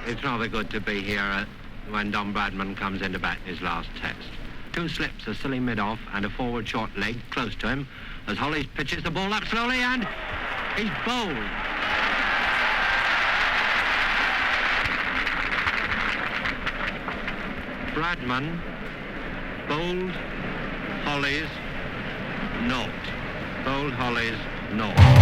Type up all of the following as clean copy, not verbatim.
It's rather good to be here when Don Bradman comes in to bat his last test. 2 slips, a silly mid-off and a forward short leg close to him as Hollies pitches the ball up slowly and he's bowled. Bradman bowled Hollies, naught. Bowled Hollies, naught.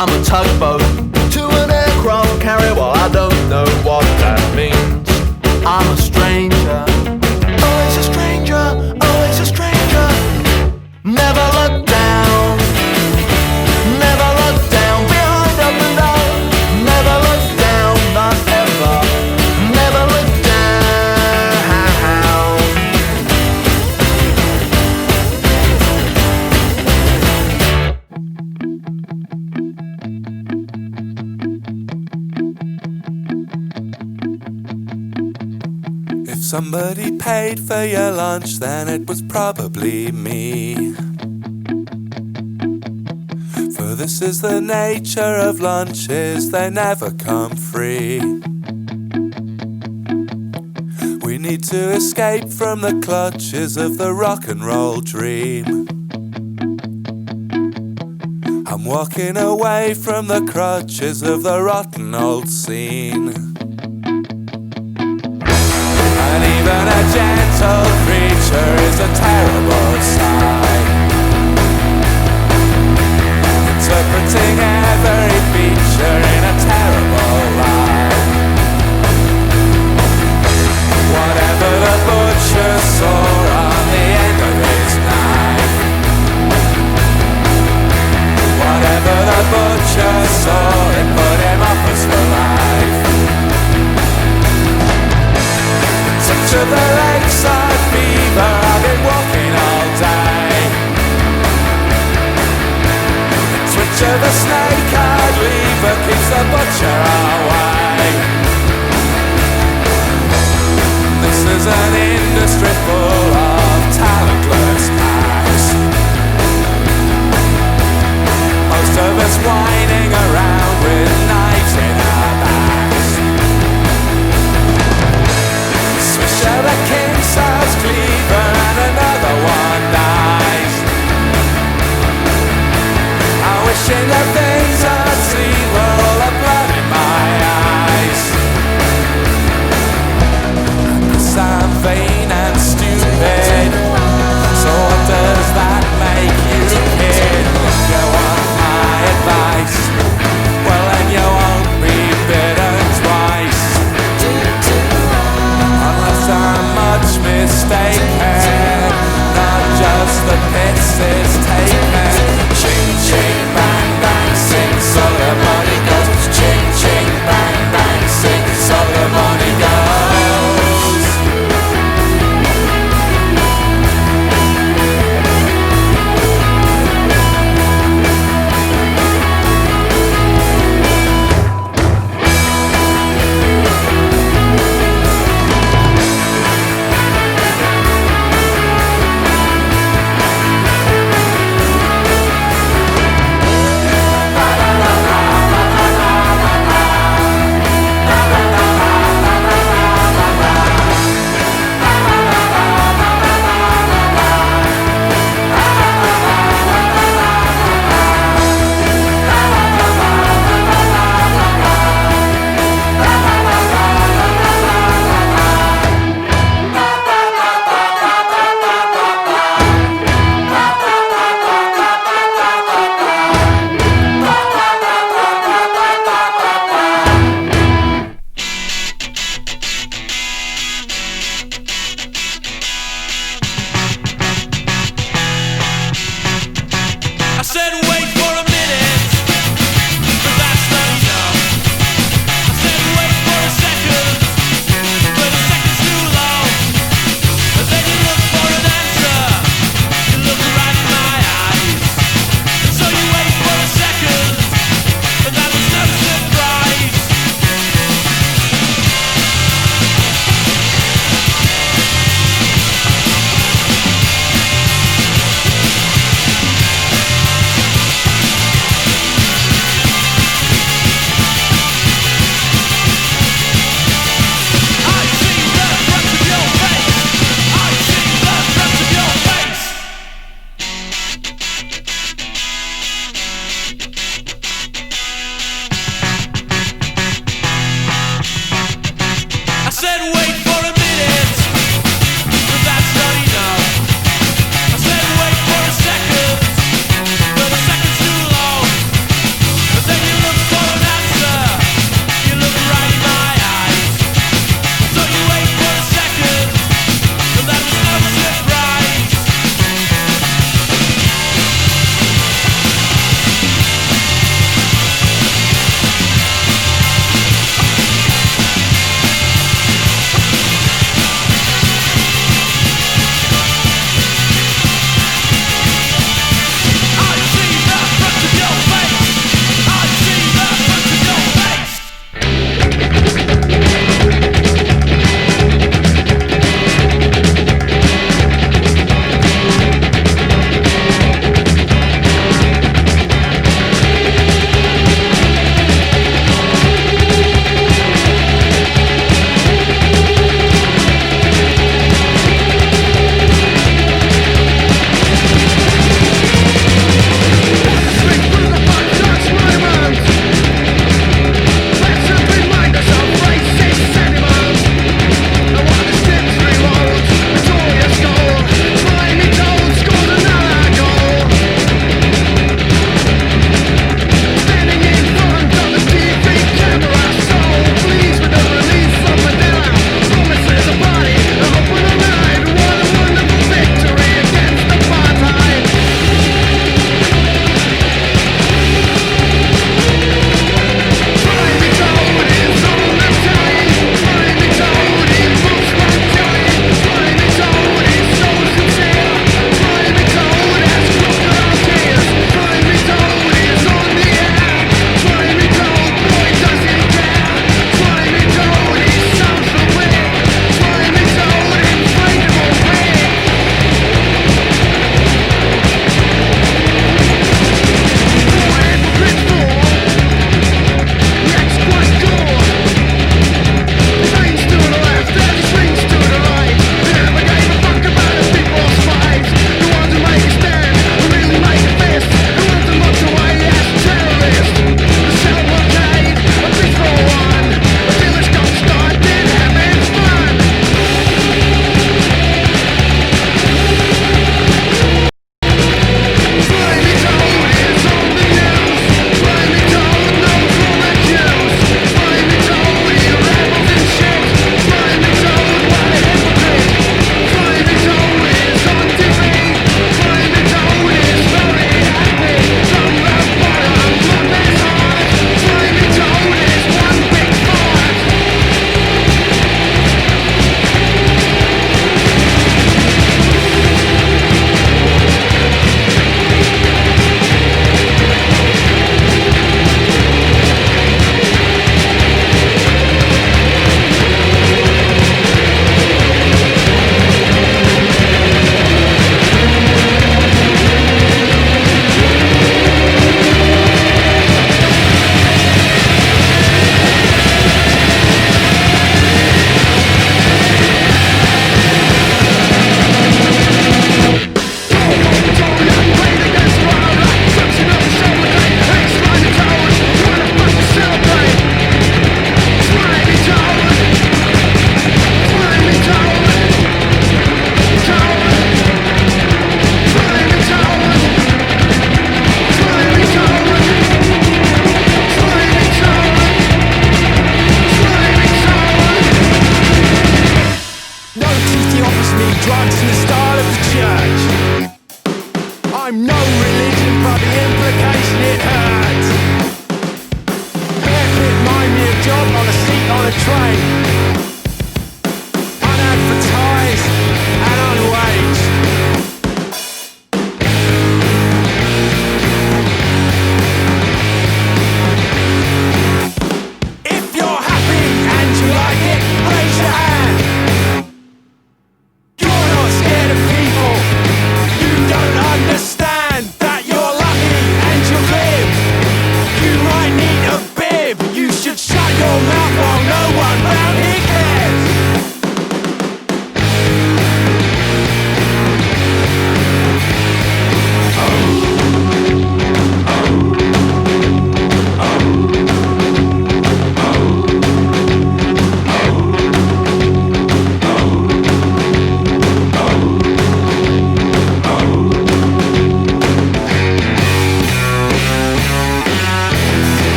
I'm a tugboat to an aircraft carrier. Well, I don't know what that means. I'm a stranger, always a stranger, always a stranger. Never look down, never look down, behind a window. Never look down, not ever. Never look down. If somebody paid for your lunch, then it was probably me. For this is the nature of lunches, they never come free. We need to escape from the clutches of the rock and roll dream. I'm walking away from the crutches of the rotten old scene. And even a gentle creature is a terrible sight, interpreting every feature in a terrible lie. Whatever the butcher saw on the end of his knife, whatever the butcher saw, it put him off us for life. Touch of the lakeside fever, I've been walking all day. The twitch of the snake-eyed lever keeps the butcher away. This is an industry full of talentless hacks, most of us whining around with knives in our backs. Swish of a king-size cleaver and another one dies. I'm wishing the things I'd seen were all the blood in my eyes. I'm vain and stupid, so what does that make you, kid? You want my advice?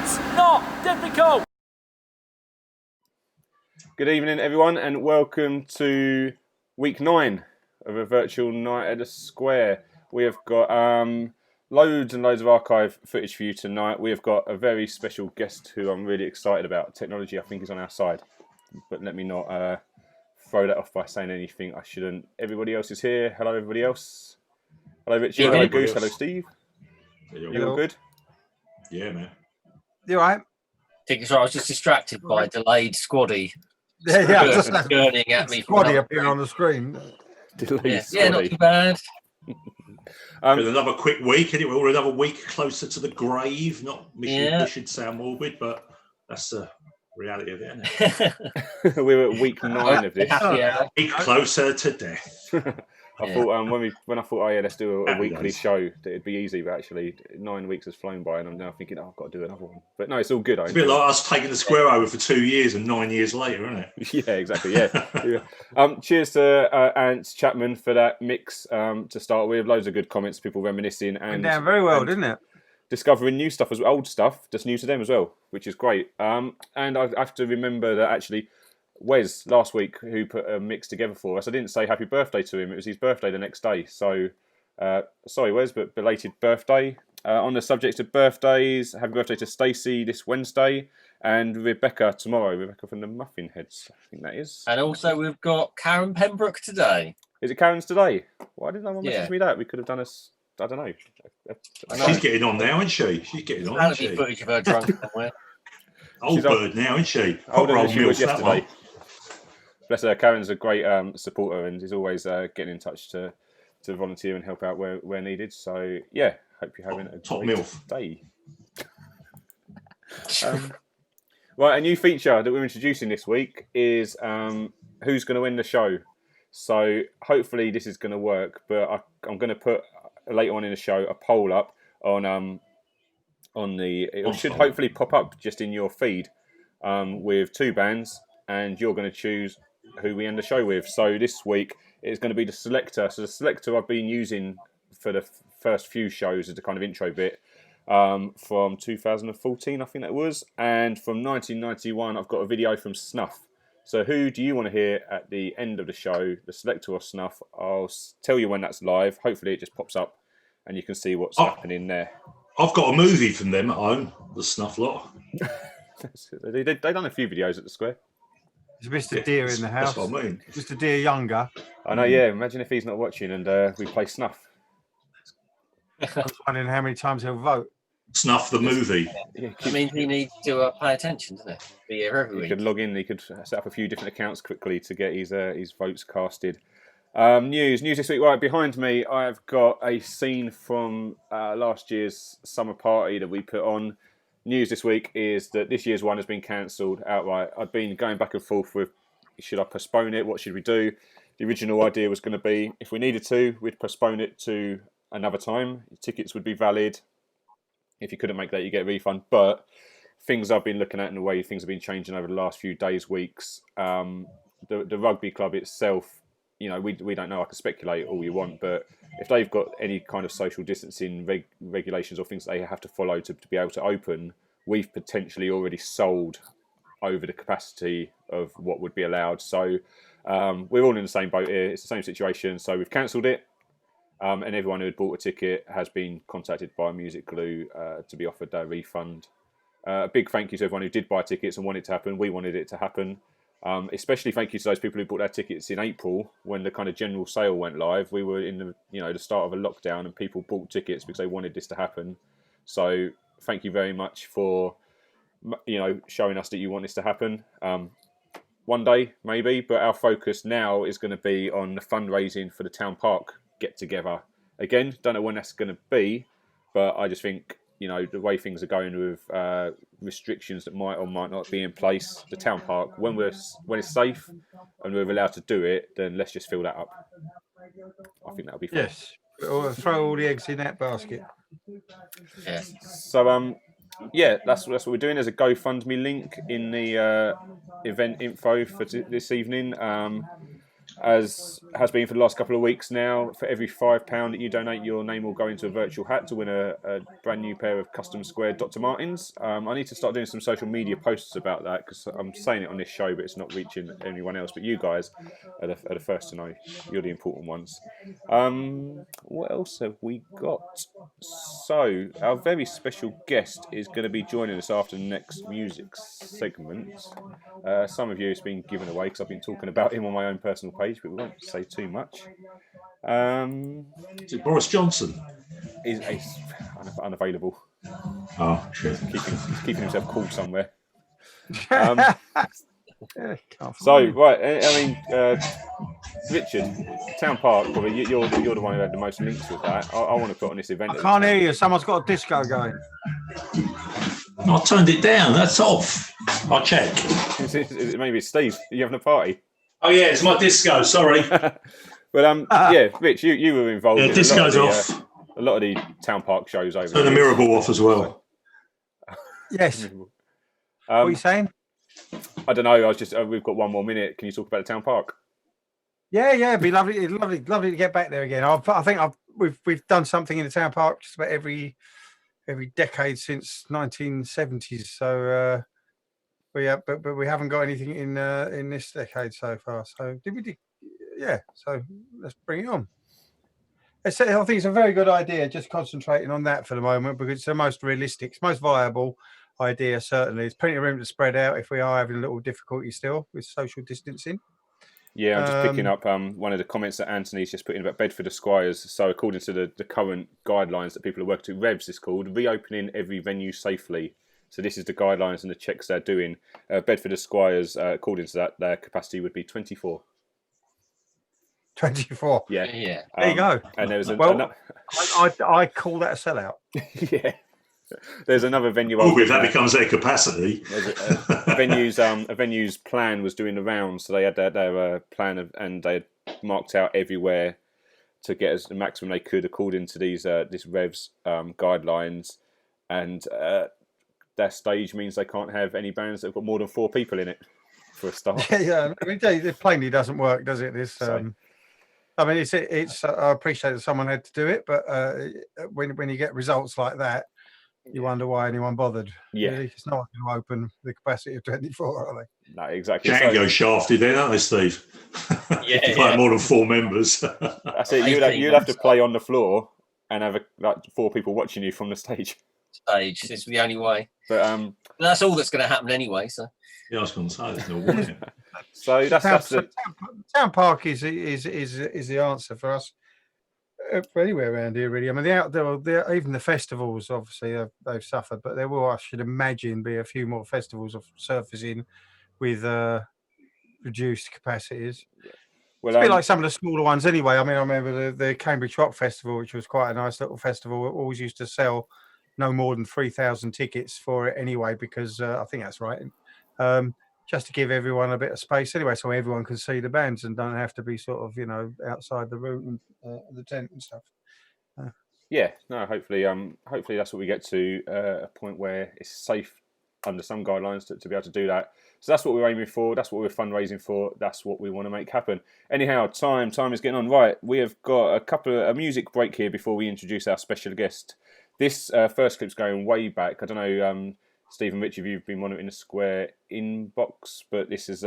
It's not difficult. Good evening, everyone, and welcome to week 9 of a virtual night at the Square. We have got loads and loads of archive footage for you tonight. We have got a very special guest who I'm really excited about. Technology, I think, is on our side, but let me not throw that off by saying anything I shouldn't. Everybody else is here. Hello, everybody else. Hello, Richard. Yeah, hello, Goose. Hello, Steve. You all good? Yeah, man. You all right? I think it's right. I was just distracted by a delayed squaddy. Yeah, just burning at me. Squaddy appearing on the screen. Yeah, not too bad. With another quick week, anyway, we're another week closer to the grave. Not mission sound morbid, but that's the reality of it, isn't it? We're at week 9 of this. Yeah. Week closer to death. I thought when I thought, oh yeah, let's do a weekly show, that it'd be easy. But actually, 9 weeks has flown by, and I'm now thinking, oh, I've got to do another one. But no, it's all good. It's a bit like us taking the Square over for 2 years and 9 years later, isn't it? Yeah, exactly. Yeah. Cheers to Ant Chapman for that mix to start with. Loads of good comments, people reminiscing and down very well, didn't it? Discovering new stuff as well, old stuff that's new to them as well, which is great. And I have to remember that actually Wes last week, who put a mix together for us, I didn't say happy birthday to him. It was his birthday the next day. So sorry, Wes, but belated birthday. On the subject of birthdays, happy birthday to Stacey this Wednesday and Rebecca tomorrow. Rebecca from the Muffin Heads, I think that is. And also we've got Karen Pembroke today. Is it Karen's today? Why didn't no one message me that? We could have done I don't know. She's getting on now, isn't she? She's getting on, isn't she? Footage of her drunk somewhere. Old bird now, isn't she? Older than she was that yesterday. one. Bless her. Karen's a great supporter and is always getting in touch to volunteer and help out where needed. So yeah, hope you're having a Top great milf day. Right, a new feature that we're introducing this week is who's going to win the show. So hopefully this is going to work, but I'm going to put later on in the show a poll up on it should hopefully pop up just in your feed with 2 bands, and you're going to choose who we end the show with. So this week it's going to be the selector. So the selector I've been using for the first few shows as the kind of intro bit from 2014, I think that was, and from 1991 I've got a video from Snuff. So who do you want to hear at the end of the show, the selector or Snuff? I'll tell you when that's live. Hopefully it just pops up and you can see what's happening there. I've got a movie from them at home, the Snuff lot. They've done a few videos at the Square. There's Mr. Deer in the house. That's what I mean. Mr. Deer younger. I know, yeah. Imagine if he's not watching and we play Snuff. I was wondering how many times he'll vote. Snuff the movie. Yeah, That means he needs to pay attention, doesn't it? Be here every he week. could log in. He could set up a few different accounts quickly to get his votes casted. News this week. Right behind me, I've got a scene from last year's summer party that we put on. News this week is that this year's one has been cancelled outright. I've been going back and forth with, should I postpone it? What should we do? The original idea was going to be, if we needed to, we'd postpone it to another time. Tickets would be valid. If you couldn't make that, you get a refund. But things I've been looking at and the way things have been changing over the last few days, weeks, the rugby club itself, we don't know. I can speculate all you want, but if they've got any kind of social distancing regulations or things they have to follow to be able to open, we've potentially already sold over the capacity of what would be allowed. So we're all in the same boat here. It's the same situation. So we've cancelled it. And everyone who had bought a ticket has been contacted by Music Glue to be offered a refund. A big thank you to everyone who did buy tickets and wanted it to happen. We wanted it to happen. Especially thank you to those people who bought their tickets in April when the kind of general sale went live. We were in the start of a lockdown and people bought tickets because they wanted this to happen. So thank you very much for showing us that you want this to happen. One day maybe, but our focus now is going to be on the fundraising for the town park get together. Again, don't know when that's going to be, but I just think the way things are going with restrictions that might or might not be in place, the town park, when it's safe and we're allowed to do it, then let's just fill that up. I think that'll be fun. Yes, or throw all the eggs in that basket. Yeah. So that's what we're doing. There's a GoFundMe link in the event info for this evening. as has been for the last couple of weeks now, for every £5 that you donate, your name will go into a virtual hat to win a brand new pair of custom squared Dr. Martens. I need to start doing some social media posts about that because I'm saying it on this show, but it's not reaching anyone else. But you guys are the first to know. You're the important ones. What else have we got? So, our very special guest is going to be joining us after the next music segment. Some of you it's been given away because I've been talking about him on my own personal page, but we won't say too much. Is it Boris Johnson? He's unavailable. Oh, shit. He's keeping himself cool somewhere. So, right, I mean, Richard, Town Park, probably you're the one who had the most links with that. I want to put on this event. I can't hear you. Someone's got a disco going. I turned it down. That's off. I'll check. Maybe it's Steve. Are you having a party? Oh, yeah, it's my disco. Sorry. But yeah, Rich, you were involved. Yeah, disco's off. A lot of the Town Park shows over. Turn the mirror ball off as well. Yes. What are you saying? I don't know. I was just. We've got one more minute. Can you talk about the Town Park? Yeah, it'd be lovely. It's lovely to get back there again. I think we've done something in the Town Park just about every decade since 1970s. So but we haven't got anything in this decade so far. So yeah. So let's bring it on. I think it's a very good idea. Just concentrating on that for the moment because it's the most realistic, it's most viable idea. Certainly, there's plenty of room to spread out if we are having a little difficulty still with social distancing. Yeah, I'm just picking up one of the comments that Anthony's just put in about Bedford Esquires. So according to the current guidelines that people are working to, REVS is called, reopening every venue safely. So this is the guidelines and the checks they're doing. Bedford Esquires, according to that, their capacity would be 24. 24. Yeah. There you go. And there was I call that a sellout. Yeah. There's another venue. Oh, if that becomes their capacity. A venue's plan was doing the rounds, so they had their plan and they had marked out everywhere to get as the maximum they could according to these this REVS guidelines, and their stage means they can't have any bands that have got more than 4 people in it for a start. Yeah. I mean, it plainly doesn't work, does it? This. I mean, it's. I appreciate that someone had to do it, but when you get results like that. You wonder why anyone bothered. Yeah. Really? It's not going to open the capacity of 24, are they? No, exactly. Django shafted then, aren't they, Steve? Yeah. More than 4 members. That's it. You'd have to play on the floor and have 4 people watching you from the stage. It's the only way. But that's all that's going to happen anyway. So yeah, I was going to say there's no way. So that's the Town Park is the answer for us. For anywhere around here, really. I mean, even the festivals, obviously, they've suffered, but there will, I should imagine, be a few more festivals of surfacing with reduced capacities. Well, it's a bit like some of the smaller ones anyway. I mean, I remember the Cambridge Rock Festival, which was quite a nice little festival. It always used to sell no more than 3,000 tickets for it anyway, because I think that's right. Just to give everyone a bit of space anyway, so everyone can see the bands and don't have to be sort of, outside the room and the tent and stuff. Yeah, no, hopefully that's what we get to, a point where it's safe under some guidelines to be able to do that. So that's what we're aiming for. That's what we're fundraising for. That's what we want to make happen. Anyhow, time is getting on. Right, we have got a music break here before we introduce our special guest. This first clip's going way back. I don't know, Stephen, Rich, if you've been monitoring the Square inbox, but this is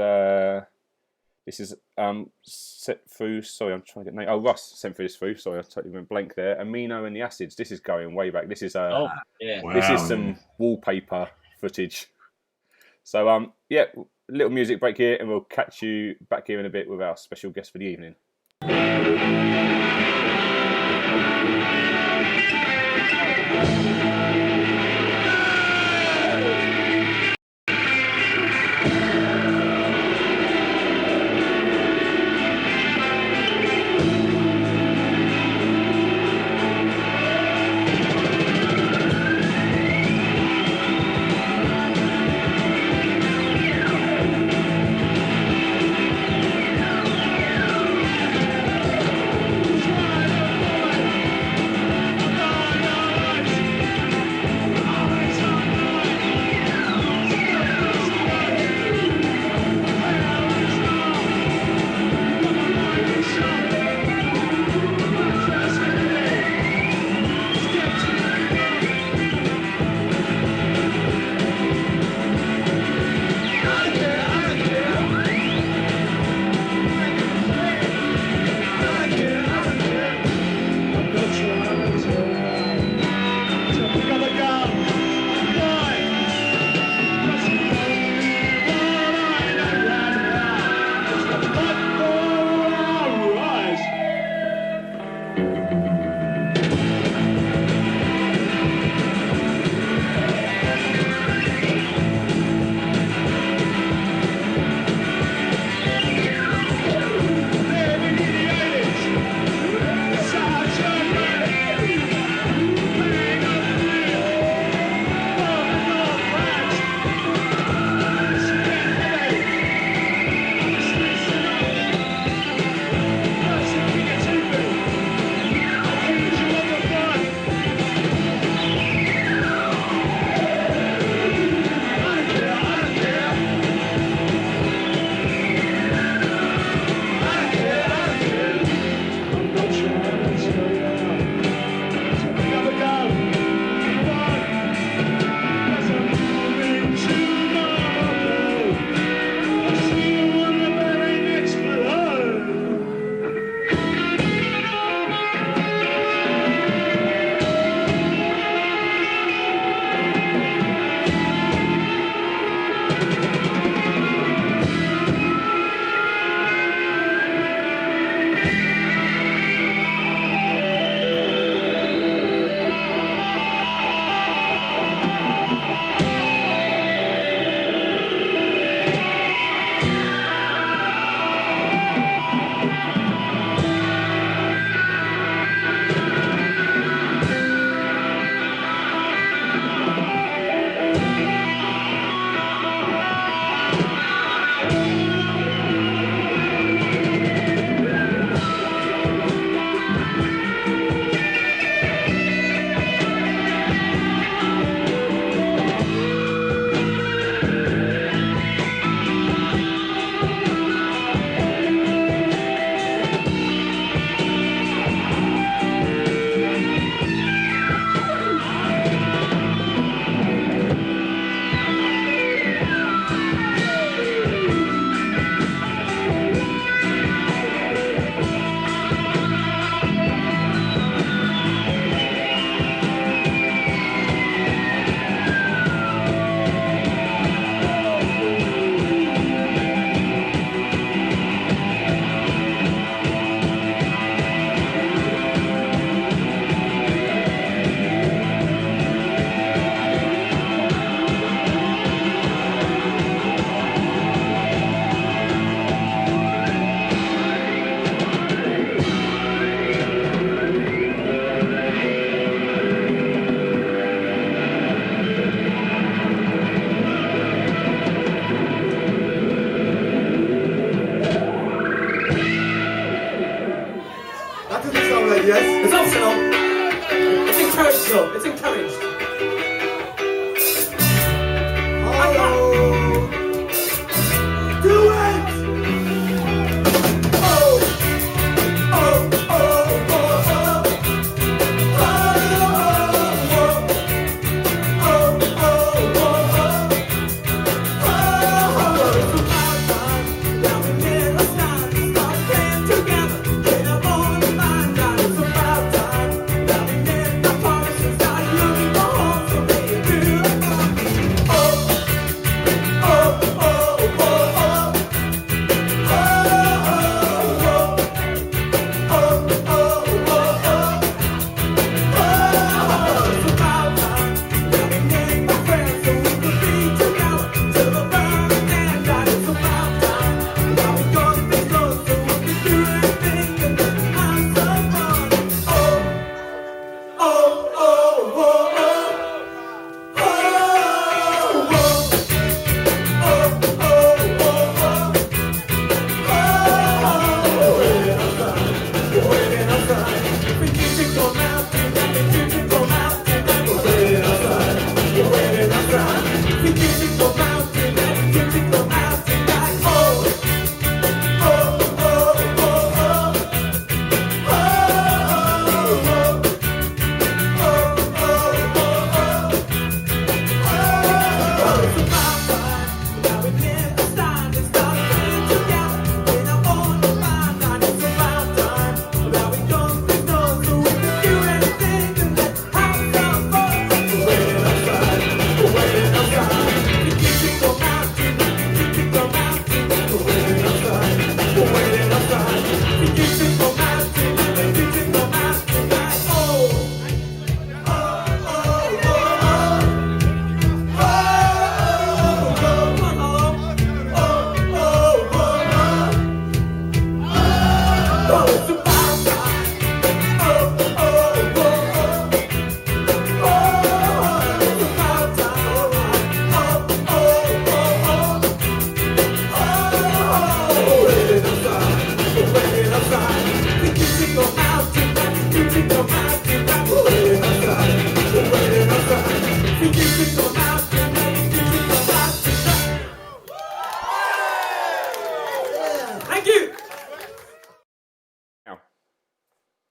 set through. Sorry, I'm trying to get name. Oh, Russ sent this through. Sorry, I totally went blank there. Amino and the Acids. This is going way back. This is This is some wallpaper footage. So little music break here, and we'll catch you back here in a bit with our special guest for the evening. It's encouraged, though. It's encouraged. Do it!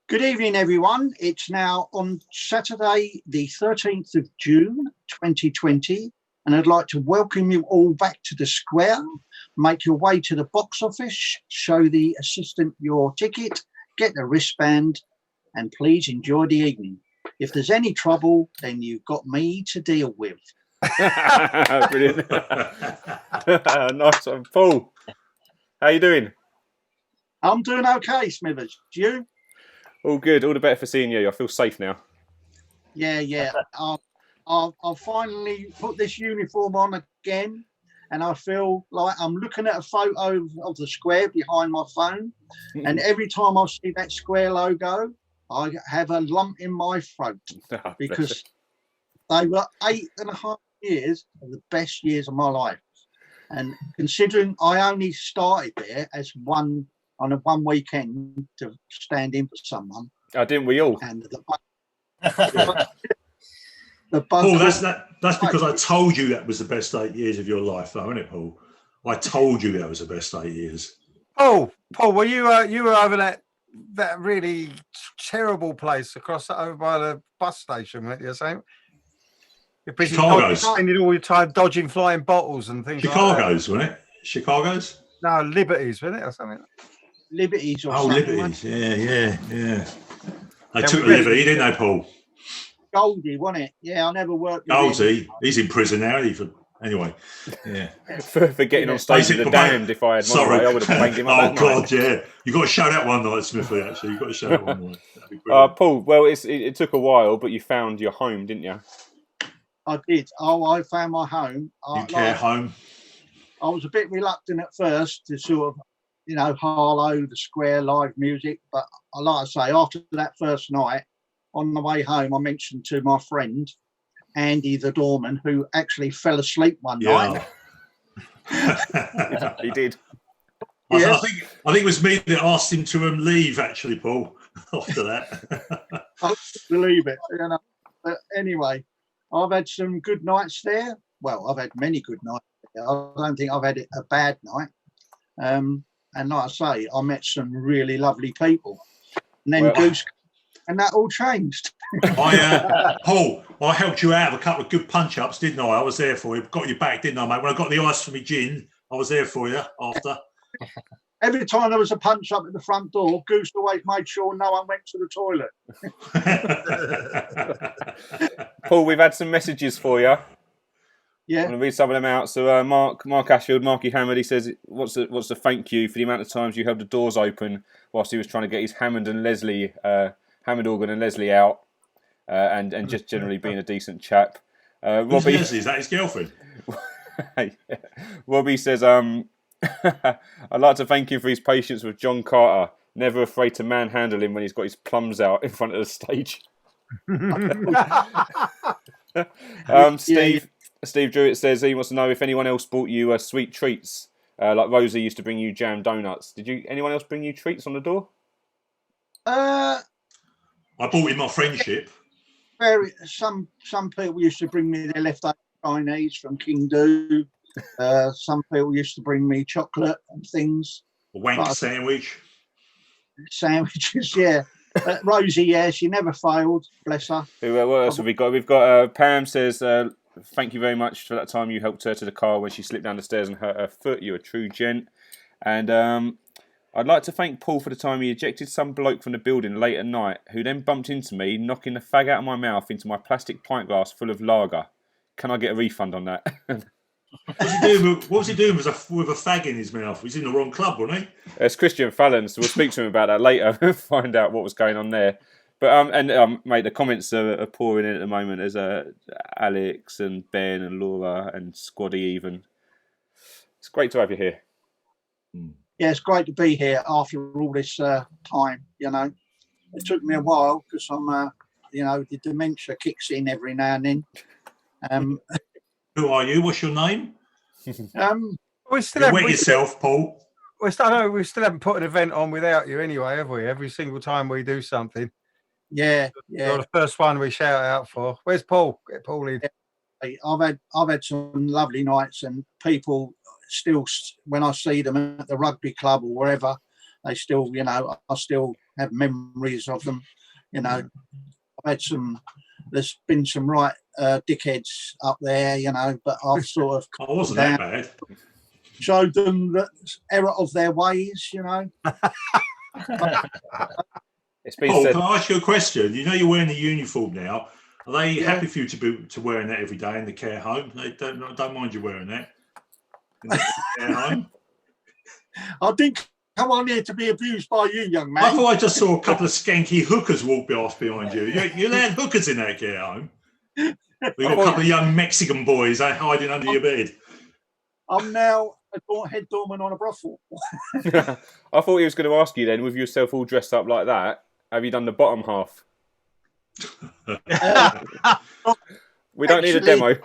Good evening, everyone. It's now on Saturday, the 13th of June, 2020, and I'd like to welcome you all back to the square. Make your way to the box office, show the assistant your ticket, get the wristband, and please enjoy the evening. If there's any trouble, then you've got me to deal with. Brilliant. Nice one. Paul, how you doing? I'm doing okay, Smithers. You? All good. All the better for seeing you. I feel safe now. Yeah. I'll finally put this uniform on again, and I feel like I'm looking at a photo of the square behind my phone, and every time I see that square logo, I have a lump in my throat because they were 8.5 years of the best years of my life. And considering I only started there as one weekend to stand in for someone. Didn't we all? And Paul, that's because I told you that was the best 8 years of your life, though, isn't it, Paul? I told you that was the best 8 years. Paul, were you were over that really terrible place across over by the bus station, weren't you? Saying you're busy spending all your time dodging flying bottles and things. Chicago's, wasn't it? Chicago's? No, Liberties, wasn't it, or something? Liberties or something. Liberties, yeah. They took the liberty, didn't they, Paul? Goldie, wasn't it? Yeah, I never worked with Goldie, him. He's in prison now, isn't he? Anyway, yeah. for getting on stage with the Damned, if I had my way, I would have banged him up. Oh, God, yeah. You've got to show that one night, Smithy, actually. You've got to show that one night. Paul, well, it took a while, but you found your home, didn't you? I did. I found my home. Home? I was a bit reluctant at first to sort of, Harlow, the square, live music. But like I say, after that first night, on the way home, I mentioned to my friend, Andy the doorman, who actually fell asleep one night. He did. I think it was me that asked him to leave, actually, Paul, after that. I couldn't believe it. You know. But anyway, I've had some good nights there. Well, I've had many good nights there. I don't think I've had a bad night. And like I say, I met some really lovely people. And then Goose, and that all changed. Paul, I helped you out of a couple of good punch-ups, didn't I? I was there for you. Got your back, didn't I, mate? When I got the ice for me gin, I was there for you after. Every time there was a punch up at the front door, Goose always made sure no one went to the toilet. Paul, we've had some messages for you. Yeah. I'm going to read some of them out. So Mark Ashfield, Marky Hammond, he says, what's the thank you for the amount of times you held the doors open whilst he was trying to get his Hammond organ and Leslie out, and just generally being a decent chap. Robbie, is that his girlfriend? Yeah. Robbie says, I'd like to thank him for his patience with John Carter, never afraid to manhandle him when he's got his plums out in front of the stage. Steve Druitt says he wants to know if anyone else bought you sweet treats, like Rosie used to bring you jam donuts. Did anyone else bring you treats on the door? I bought him my friendship. Some people used to bring me their leftover Chinese from King Do. Some people used to bring me chocolate and things. A wank sandwich. Sandwiches, yeah. Rosie, yeah, she never failed. Bless her. What else have we got? We've got Pam says, thank you very much for that time you helped her to the car when she slipped down the stairs and hurt her foot. You're a true gent. And I'd like to thank Paul for the time he ejected some bloke from the building late at night who then bumped into me, knocking the fag out of my mouth into my plastic pint glass full of lager. Can I get a refund on that? What was he doing with a fag in his mouth? He's in the wrong club, wasn't he? It's Christian Fallon, so we'll speak to him about that later. Find out what was going on there. But mate, the comments are pouring in at the moment. There's Alex and Ben and Laura and Squaddy even. It's great to have you here. Yeah, it's great to be here after all this time. You know, it took me a while because I'm, the dementia kicks in every now and then. Who are you? What's your name? We still wet yourself, Paul. We still haven't put an event on without you anyway, have we? Every single time we do something. Yeah. You're the first one we shout out for. Where's Paul? Get Paul in. I've had some lovely nights, and people still, when I see them at the rugby club or wherever, they still, I still have memories of them. I've had there's been some right dickheads up there, but I've sort of I wasn't that bad. Showed them the error of their ways, It's been Paul, can I ask you a question? You're wearing the uniform now. Are they happy for you to wearing that every day in the care home? They don't mind you wearing that in the care home? I didn't come on here to be abused by you, young man. I thought I just saw a couple of skanky hookers walk behind you. You allowed hookers in that care home? We've got a couple of young Mexican boys hiding under your bed. I'm now a head doorman on a brothel. I thought he was going to ask you then, with yourself all dressed up like that, have you done the bottom half? We don't need a demo.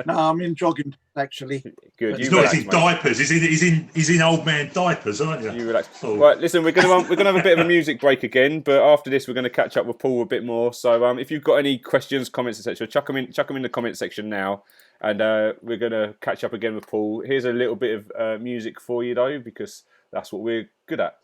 No, I'm in jogging actually. Good. He's not in diapers. He's in old man diapers, aren't you? You relax. Oh. Right, listen, we're gonna have a bit of a music break again, but after this we're gonna catch up with Paul a bit more. So if you've got any questions, comments, etc., chuck them in the comment section now, and we're gonna catch up again with Paul. Here's a little bit of music for you though, because that's what we're good at.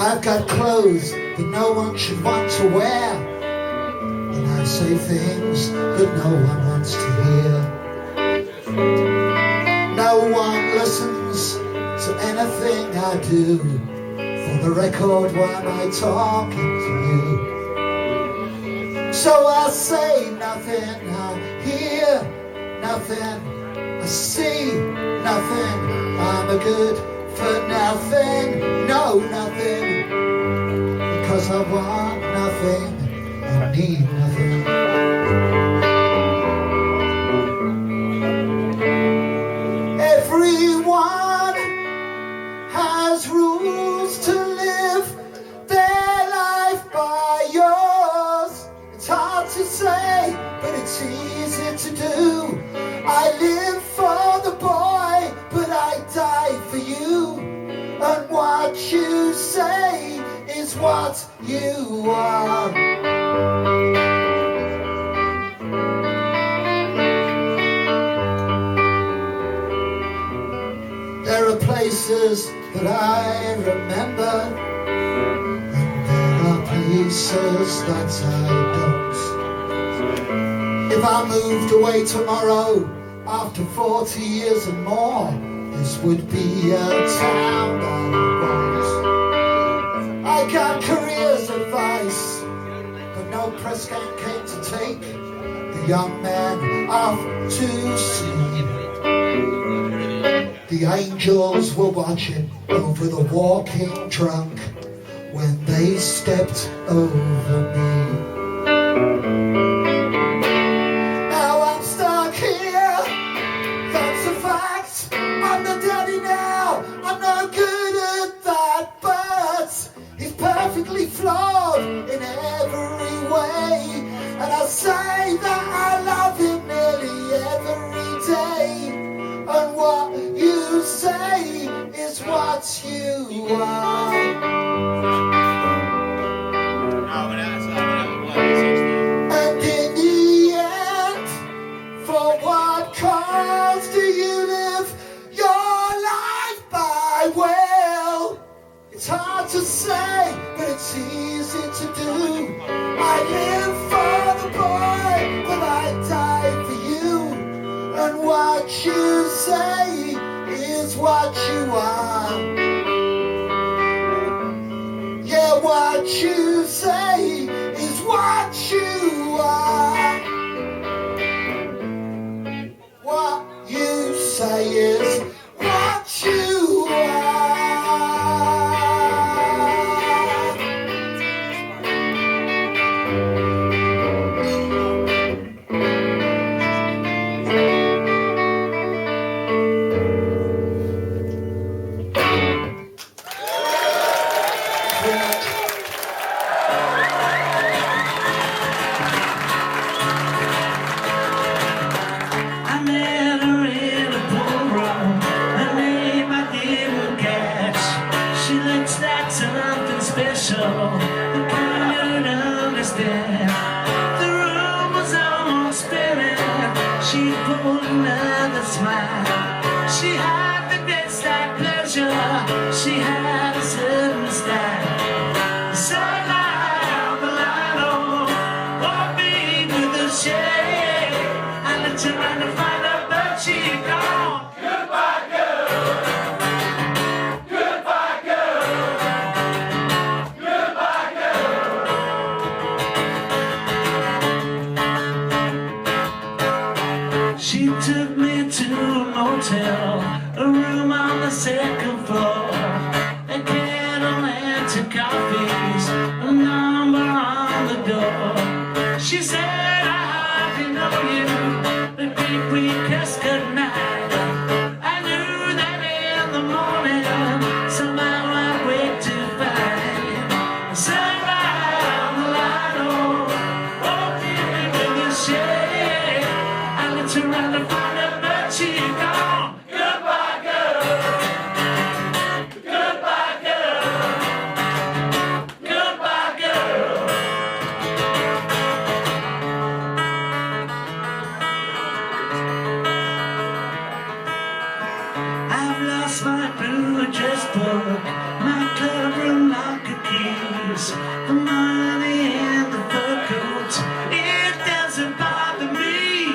I've got clothes that no one should want to wear, and I say things that no one wants to hear. No one listens to anything I do. For the record, why am I talking to you? So I say nothing, I hear nothing, I see nothing. I'm a good for nothing, no nothing, because I want nothing, I need nothing. Everyone has rules to live their life by yours. It's hard to say, but it's easy to do. I live for the boy, but I die for you. And what you say is what you are. There are places that I remember, and there are places that I don't. If I moved away tomorrow, after 40 years and more, this would be a town I want. I got careers advice, but no press gang came to take the young man off to sea. The angels were watching over the walking drunk when they stepped over me. Now I'm stuck here, that's a fact. I'm the daddy now, I'm no good at that, but he's perfectly flawed in every way. And I say that I love him nearly every day. And what you say is what you are. And in the end, for what cause do you live your life by? Well, it's hard to say, but it's easy to do. I live for the boy, but I die for you. And what you say is what you are. Yeah, what you say is what you are. What you say is what She had the great slight pleasure. She had a certain style. So now the line, oh, walking with a shade. I let her run to find her, but she gone. Goodbye, girl. Goodbye, girl. Goodbye, girl. She took me to a motel, a room on the second floor, a kettle and two coffees, a number on the door. She said, I hardly know you, the great request good night. I knew that in the morning, somehow I'd wake to find sunrise on the line, oh, walking with the shade. I let her run to find her, but she gone. Goodbye, girl. Goodbye, girl. Goodbye, girl. I've lost my blue address book, my club room locker keys, the money and the fur coat. It doesn't bother me.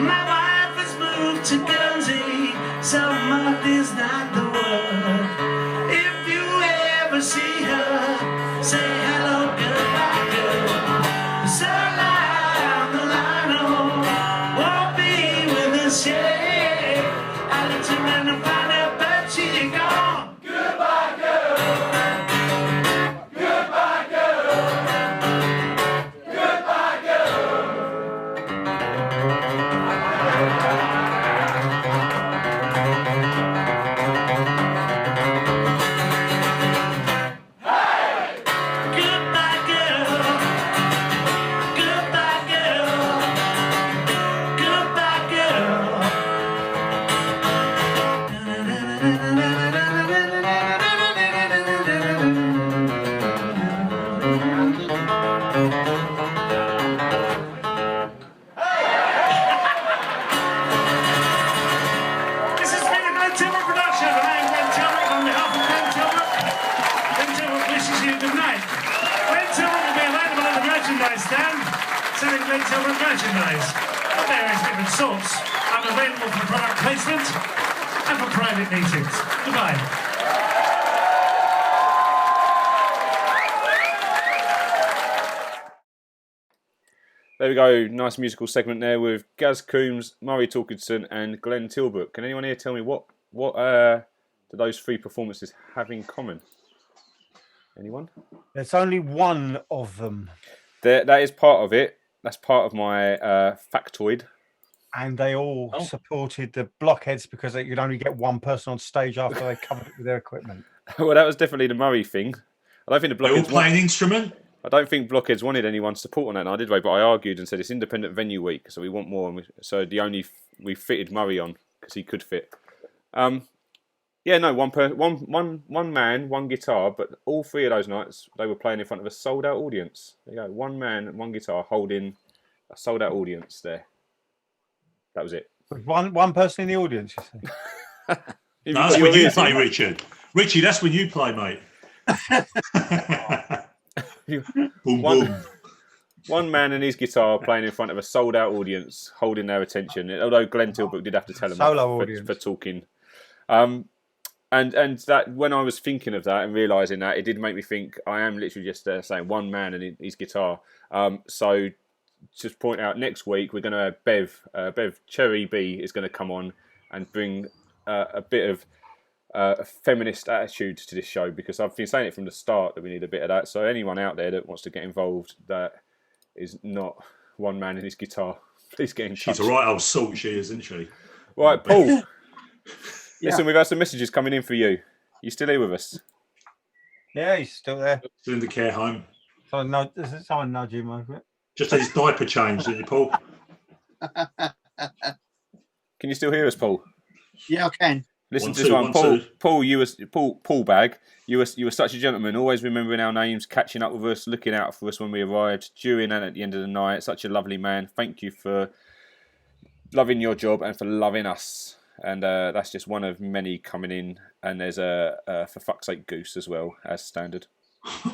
My wife has moved to Guernsey, so much is not the word. If you ever see her, say hello, goodbye, girl. So lie on the line, oh, won't be with us, yeah. I let her run and find her, but she gone. Goodbye, girl. Goodbye, girl. Goodbye, girl. Goodbye, girl. Goodbye, girl. Goodbye, girl. This has been a Glenn Tilbrook production. I am Glenn Tilbrook on behalf of Glenn Tilbrook. Glenn Tilbrook wishes you good night. Glenn Tilbrook will be available at the merchandise stand, selling Glenn Tilbrook merchandise of various different sorts. I'm available for product placement and for private meetings. Goodbye. There we go. Nice musical segment there with Gaz Coombes, Murray Torkildsen, and Glenn Tilbrook. Can anyone here tell me what do those three performances have in common? Anyone? There's only one of them. That is part of it. That's part of my factoid. And they all supported the blockheads because they could only get one person on stage after they covered it with their equipment. Well, that was definitely the Murray thing. I don't think the They all blockheads. play an instrument. I don't think blockheads wanted anyone's support on that. And I did, but I argued and said it's independent venue week, so we want more. And so we fitted Murray on because he could fit. Yeah, no, one man, one guitar, but all three of those nights they were playing in front of a sold out audience. There you go, one man, one guitar, holding a sold out audience there. That was it. One person in the audience, you see. No, that's when you play, Richard. Richie, that's when you play, mate. Boom, boom. One man and his guitar playing in front of a sold out audience, holding their attention. Although Glenn Tilbrook did have to tell him off for talking. And that when I was thinking of that and realising that, it did make me think I am literally just saying one man and his guitar. So just point out, next week we're going to have Bev Cherry B is going to come on and bring a bit of a feminist attitude to this show, because I've been saying it from the start that we need a bit of that. So anyone out there that wants to get involved that is not one man and his guitar, please get in touch. She's a right old salt, she is, isn't she? Right, Paul. Listen, we've had some messages coming in for you. You still here with us? Yeah, he's still there. Still in the care home. Someone nudge him over it. Just had his diaper changed, didn't you, Paul? Can you still hear us, Paul? Yeah, I can. Listen to this one, Paul. Paul Bag. You were such a gentleman, always remembering our names, catching up with us, looking out for us when we arrived, during and at the end of the night. Such a lovely man. Thank you for loving your job and for loving us. and that's just one of many coming in. And there's a for fuck's sake goose as well as standard.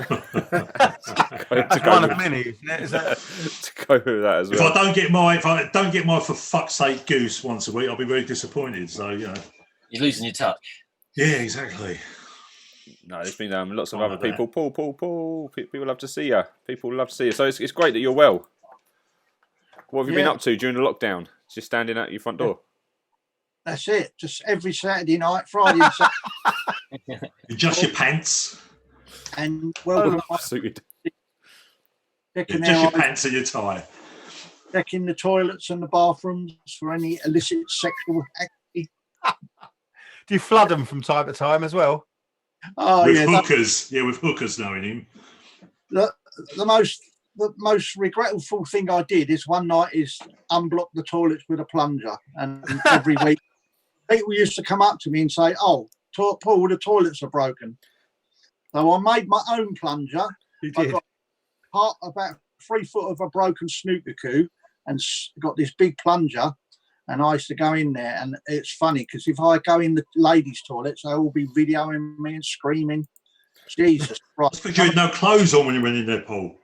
That's one of many, isn't it? Is that... to go with that as well. If I don't get my for fuck's sake goose once a week, I'll be very disappointed. So you're losing your touch. Yeah, exactly. No, there's been lots of other people. Paul. People love to see you. People love to see you. So it's great that you're well. What have you been up to during the lockdown? Just standing at your front door. That's it. Just every Saturday night, Friday and Saturday. Adjust your pants. And suited. Just your pants and your tie. Checking the toilets and the bathrooms for any illicit sexual activity. Do you flood them from time to time as well? Oh, with hookers. With hookers knowing him. The most regretful thing I did is one night is unblock the toilets with a plunger. And every week, people used to come up to me and say, "Oh, Paul, the toilets are broken." So I made my own plunger. I got about 3 foot of a broken snooker cue and got this big plunger. And I used to go in there. And it's funny because if I go in the ladies' toilets, they'll all be videoing me and screaming. Jesus Christ. Because you had no clothes on when you went in there, Paul.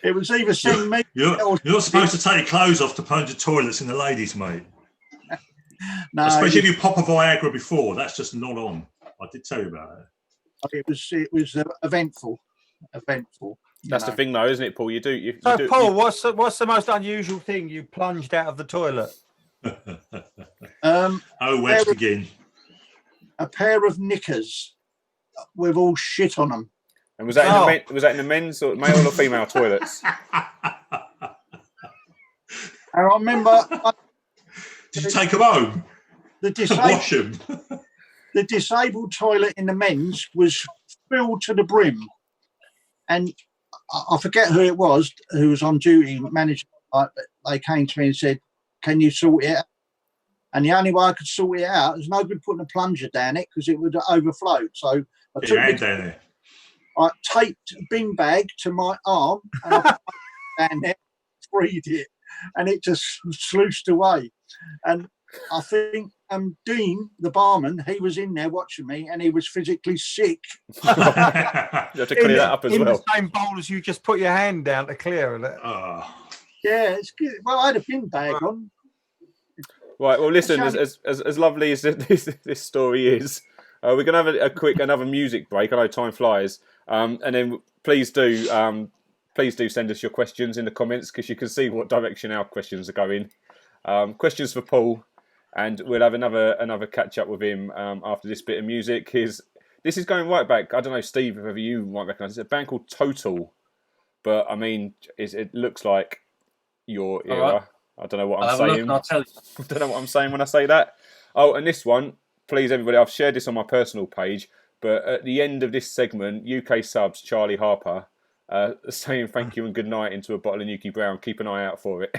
It was either sending me... You're not supposed to take your clothes off to plunge the toilets in the ladies, mate. No, especially if you pop a Viagra before. That's just not on. I did tell you about it. It was eventful. That's the thing, though, isn't it, Paul? Paul, what's the most unusual thing you plunged out of the toilet? Where to begin? A pair of knickers with all shit on them. And was that in the men's or male or female toilets? I remember. Did you take them home? Wash them. The disabled toilet in the men's was filled to the brim, and I forget who it was who was on duty, manager. But they came to me and said, "Can you sort it out?" And the only way I could sort it out was no good putting a plunger down it because it would have overflowed. So I took it down there. I taped a bin bag to my arm and I put it down there, freed it, and it just sluiced away. And I think Dean, the barman, he was in there watching me, and he was physically sick. You have to clear that up as well. In the same bowl as you just put your hand down to clear it. Yeah, it's good. Well, I had a bin bag on. Right. Well, listen. As lovely as this story is, we're going to have another music break. I know time flies, and then please do send us your questions in the comments because you can see what direction our questions are going. Questions for Paul. And we'll have another catch up with him after this bit of music. This is going right back. I don't know, Steve, if ever you might recognise. It's a band called Total, but I mean, it looks like your era. Right. I don't know what I'm saying. I'll tell you. I don't know what I'm saying when I say that. Oh, and this one, please, everybody. I've shared this on my personal page, but at the end of this segment, UK subs Charlie Harper saying thank you and good night into a bottle of Nuki Brown. Keep an eye out for it.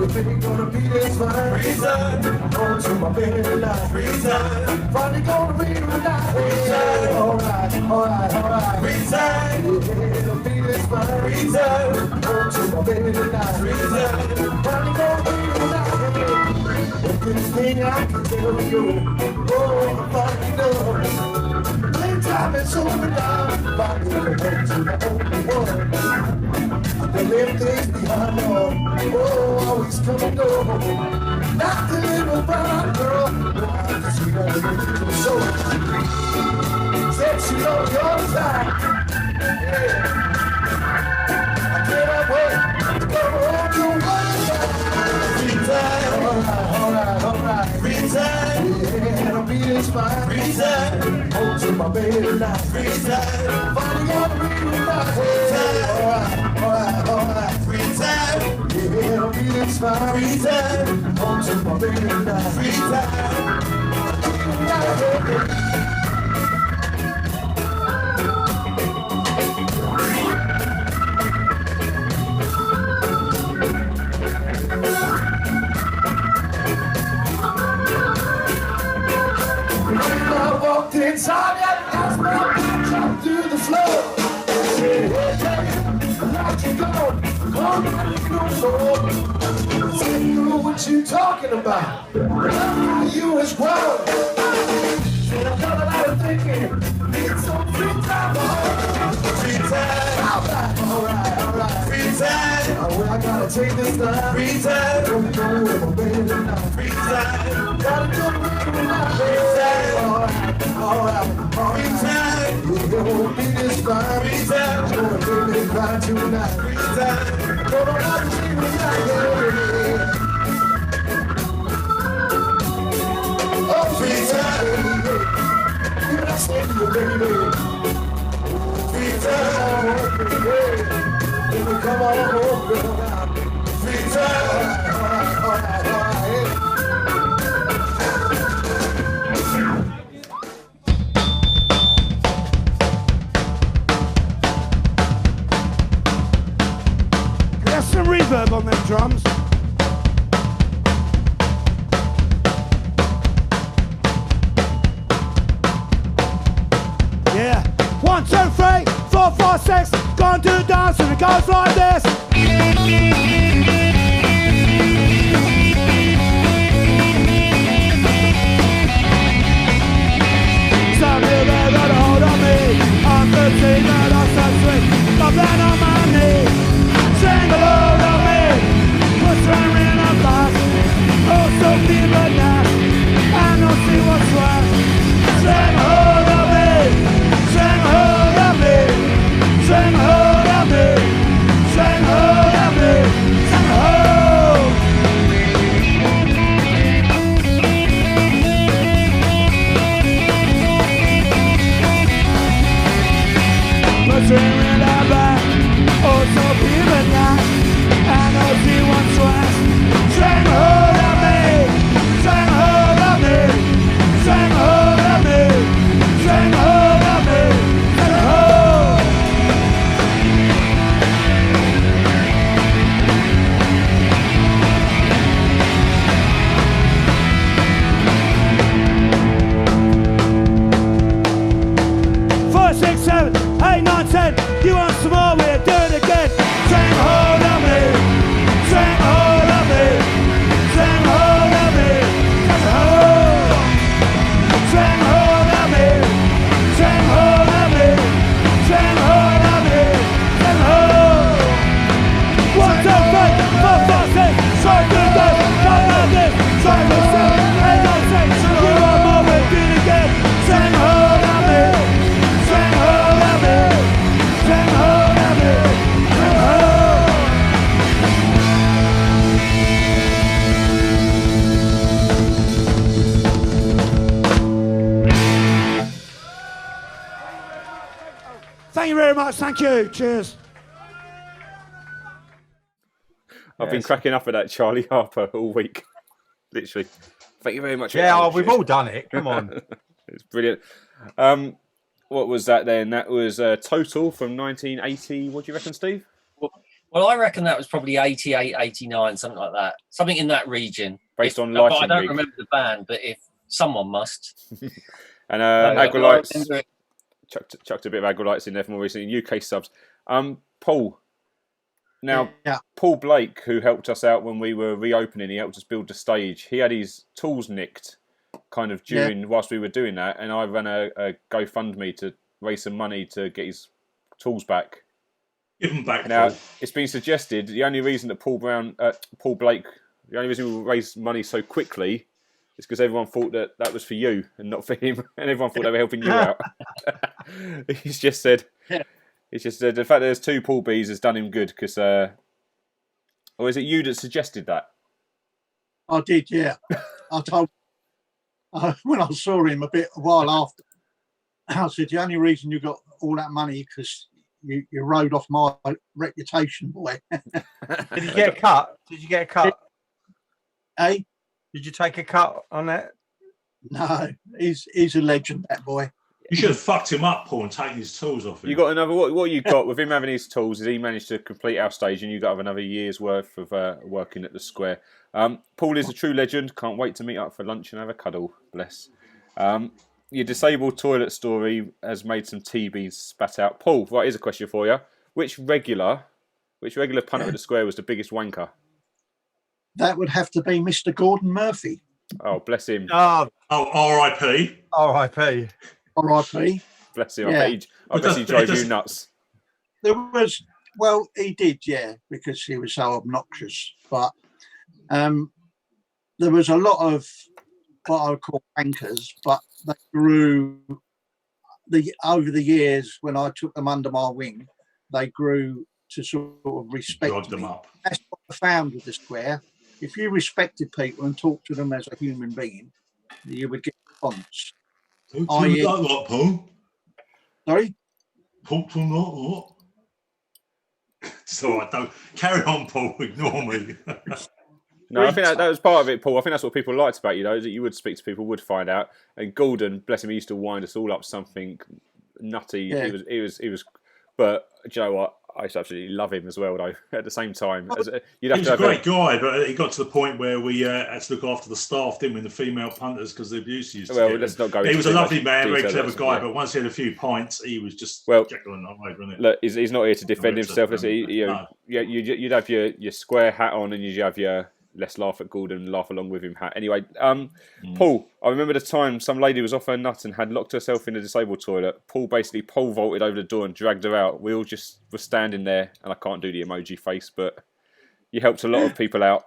Everything gonna be this fine. Reason. Going to my bed tonight. Reason. Finally gonna be tonight. Reason. Alright. Reason. It'll be this fine. Reason. Going to my bed tonight. Reason. Finally gonna be tonight. If this thing I can tell you, oh, I'm finally done. Playtime is over now. Finally gonna go to the only one. They live things behind them. Oh, always come and go. Not the little brown girl. No, I can see that little soul. Said she's on your side. Yeah. I cannot wait to go on your one side. Free time. Alright. Free time. Yeah, it'll be this fine. Free time. Home to my baby tonight. Free time. Finally gonna be tonight. Free time. Alright. Free time. Yeah, it'll be this fine. Free time. Home to my baby tonight. Free time. Inside that house, my drop through the floor. Say, hey, like you go, come on, no more. Say, you know what you talking about. You is grown. Said, I've done a lot of thinking. Need some free time. Free time. Alright. Free time. Well, I gotta take this time. Free time. Don't go with my baby tonight. Free time. Gotta go with my baby. Alright. Free time. It won't be this fine. Free time. Gonna make me cry tonight. Free time. Gonna have to see me tonight. Oh, free time. You're not saying you, baby. Free time. Baby, come on home, girl. Free time. Alright. Some reverb on them drums. Yeah. 1, 2, 3, 4, 5, 6. Gonna do a dance and it goes like this. Some of you there got a hold on me. I'm 13, but I'm so sweet. I'm down on my knees. Sing along of me, what's wrong in a bus? Oh, so people now, I don't see what's wrong. Sing hold of me, sing hold of me, sing hold of me, sing hold of me, sing hold. What's wrong in a bus? Oh, so people now, I don't see what's wrong. Sing hold of me, sing hold of me, sing hold of me, sing hold of me, sing hold. Four, 6, 7, 8, 9, 10. You want some more? We'll do it again. Sing hold of me, sing hold of me, sing hold of me, sing hold. Sing hold of me, sing hold of me, sing hold of me, sing hold. 1, 2, 3, 4, 5, 6. So good, go like this. So good, 7, 8, 9, 10. You want more? We'll do it again. Sing hold of me, sing hold of me, sing hold of me, sing hold. Thank you very much. Thank you. Cheers. I've been cracking up at that Charlie Harper all week. Literally. Thank you very much. Yeah, we've all done it. Come on. It's brilliant. What was that then? That was Total from 1980. What do you reckon, Steve? Well, I reckon that was probably 88, 89, something like that. Something in that region. Based on but I lighting don't rig. remember the band, but if someone must. And I Aggrolites, remember it. chucked a bit of Aggrolites in there for more recently. UK subs. Paul. Now, Paul Blake, who helped us out when we were reopening, he helped us build the stage. He had his tools nicked kind of whilst we were doing that, and I ran a GoFundMe to raise some money to get his tools back. Give them back. Now, Paul. it's been suggested the only reason that Paul Blake, the only reason we raised money so quickly is because everyone thought that was for you and not for him, and everyone thought they were helping you out. He's just said, the fact that there's 2 Paul B's has done him good because, or is it you that suggested that? I did, yeah. I told when I saw him a while after, I said the only reason you got all that money because you rode off my reputation, boy. Did you get a cut? Did you get a cut? Hey? Did you take a cut on that? No, he's a legend, that boy. You should have fucked him up, Paul, and taken his tools off him. You got another. What you got with him having his tools is he managed to complete our stage, and you got another year's worth of working at the square. Paul is a true legend. Can't wait to meet up for lunch and have a cuddle. Bless. Your disabled toilet story has made some TBs spat out. Paul, right, here's a question for you. Which regular punter at the square was the biggest wanker? That would have to be Mr. Gordon Murphy. Oh, bless him. Oh, R.I.P. R.I.P. R.I.P. Bless him. Yeah. I bet he drove you nuts. He did, yeah, because he was so obnoxious. But there was a lot of what I would call wankers, but they grew over the years when I took them under my wing. They grew to sort of respect them me. up. That's what I found with the square. If you respected people and talked to them as a human being, you would get a response. Talk to them like what, Paul? Sorry? Talk to them like what? So I don't carry on, Paul. Ignore me. No, I think that was part of it, Paul. I think that's what people liked about you, though, is that you would speak to people, would find out. And Gordon, bless him, he used to wind us all up something nutty. Yeah. He was. But do you know what? I used to absolutely love him as well, though. At the same time, He was a great guy, but he got to the point where we had to look after the staff, didn't we, the female punters, because the abuse used to Well, get let's them. not go. He was a lovely man, very detail, clever guy, yeah. but once he had a few pints, he was just Jekyll and Hyde, wasn't it? Look, he's not here to defend himself. You'd have your square hat on, and you'd have your let's laugh at Gordon, laugh along with him hat. Anyway, Paul, I remember the time some lady was off her nut and had locked herself in a disabled toilet. Paul basically pole vaulted over the door and dragged her out. We all just were standing there, and I can't do the emoji face, but you helped a lot of people out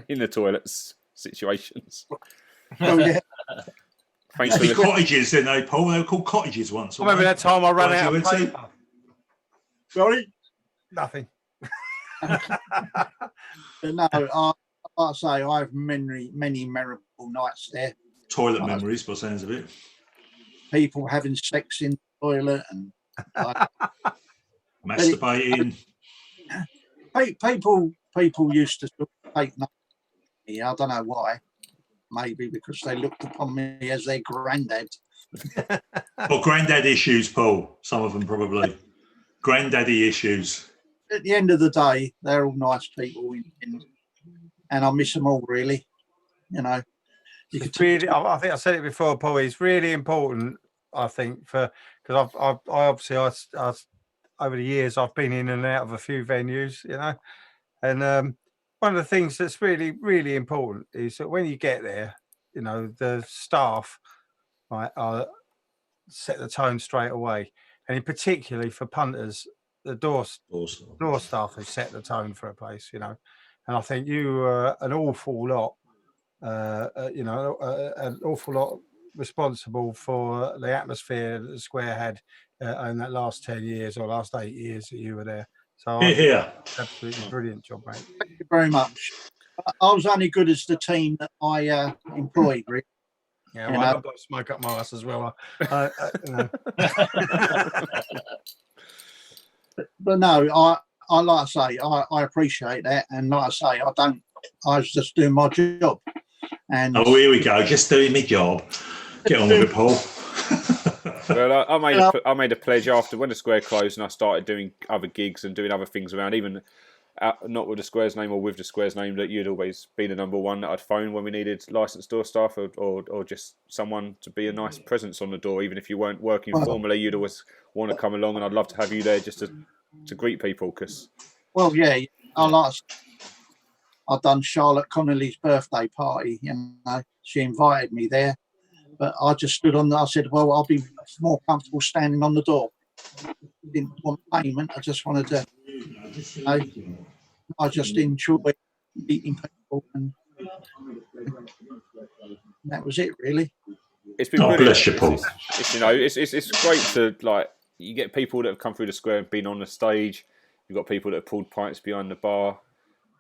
in the toilets situations. Oh, yeah. Thanks for cottages, didn't they, Paul? They were called cottages once. I remember that time I ran out of paper. Sorry? Nothing. But no, like I say, I have many memorable nights there. Toilet memories, by the sounds of it. People having sex in the toilet and masturbating. People used to take notice of me. I don't know why. Maybe because they looked upon me as their granddad. Or granddad issues, Paul. Some of them probably. Granddaddy issues. At the end of the day, they're all nice people, and I miss them all, really. You know, really, I think I said it before, Paul. It's really important, I think, because I obviously over the years I've been in and out of a few venues, you know, and one of the things that's really, really important is that when you get there, you know, the staff set the tone straight away, and in particularly for punters. The door staff has set the tone for a place, you know, and I think you were an awful lot, an awful lot responsible for the atmosphere that the square had in that last 10 years or last 8 years that you were there. So absolutely brilliant job, mate. Thank you very much. I was only good as the team that I employed, Rick. Yeah, well, I've got to smoke up my ass as well. But no, I like I say, I appreciate that, and like I say, I was just doing my job. And here we go, just doing my job. Get on with it, Paul. Well, I made a pledge after when the square closed, and I started doing other gigs and doing other things around. Even not with the Square's name or with the Square's name, that you'd always be the number one that I'd phone when we needed licensed door staff or just someone to be a nice presence on the door. Even if you weren't working formally, you'd always want to come along, and I'd love to have you there just to greet people. Well, yeah, I've done Charlotte Connolly's birthday party, you know, she invited me there, but I just stood on there. I said, well, I'll be more comfortable standing on the door. Didn't want payment. I just wanted to, you know, I just enjoy meeting people, and that was it, really. It's been brilliant. Bless you, Paul. It's great to, like, you get people that have come through the Square and been on the stage. You've got people that have pulled pints behind the bar.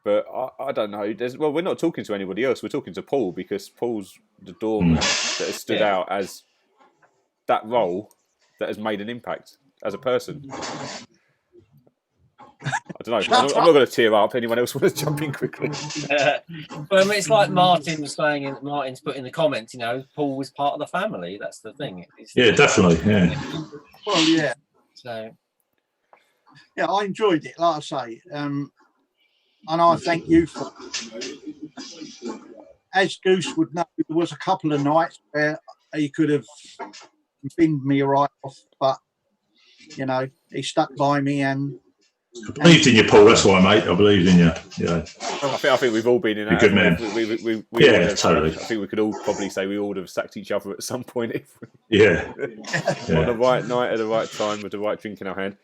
But I don't know. We're not talking to anybody else. We're talking to Paul, because Paul's the doorman that has stood out as that role that has made an impact as a person. I don't know. I'm not going to tear up. Anyone else want to jump in quickly? Well, I mean, it's like Martin was saying. Martin's put in the comments. You know, Paul was part of the family. That's the thing. Yeah, definitely. Yeah. Well, yeah. So. Yeah, I enjoyed it. Like I say, and I thank you for. As Goose would know, there was a couple of nights where he could have binned me right off, but you know, he stuck by me and. I believed in you, Paul. That's why, mate. I believed in you. Yeah. I think we've all been in that. Good man. We yeah, totally. I think we could all probably say we all would have sacked each other at some point. Yeah. On the right night at the right time with the right drink in our hand.